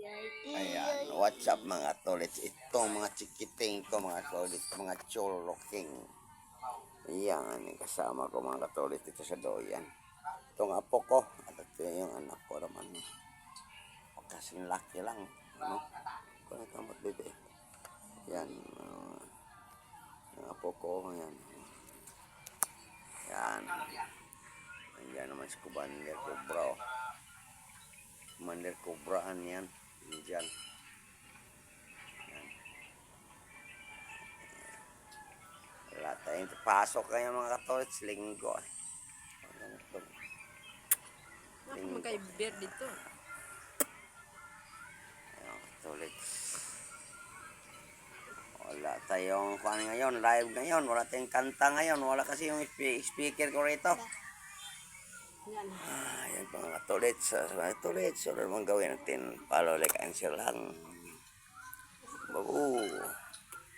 Ayan, what's up mga tolits? Itong mga chikiting ko mga tolits, mga choloking. Ayan, kasama ko mga katolit dito sa doyan. Itong apo ko, at ito yung anak ko naman. Kasing laki lang. Ano? Kung nakamot bebe. Yan, yung apo ko, yan. Yan. Ayan naman si Commander Cobra. Commander Cobraan yan. Diyan. Wala tayong pasok kayo mga katolits linggo. Ako magkaiber dito. Ayun, katolits. Wala tayong kuhan ngayon, live ngayon. Wala tayong kanta ngayon. Wala kasi yung speaker ko rito. Ayan pa mga katolits. Mga katolits, wala naman gawin natin. Follow, like, and share lang.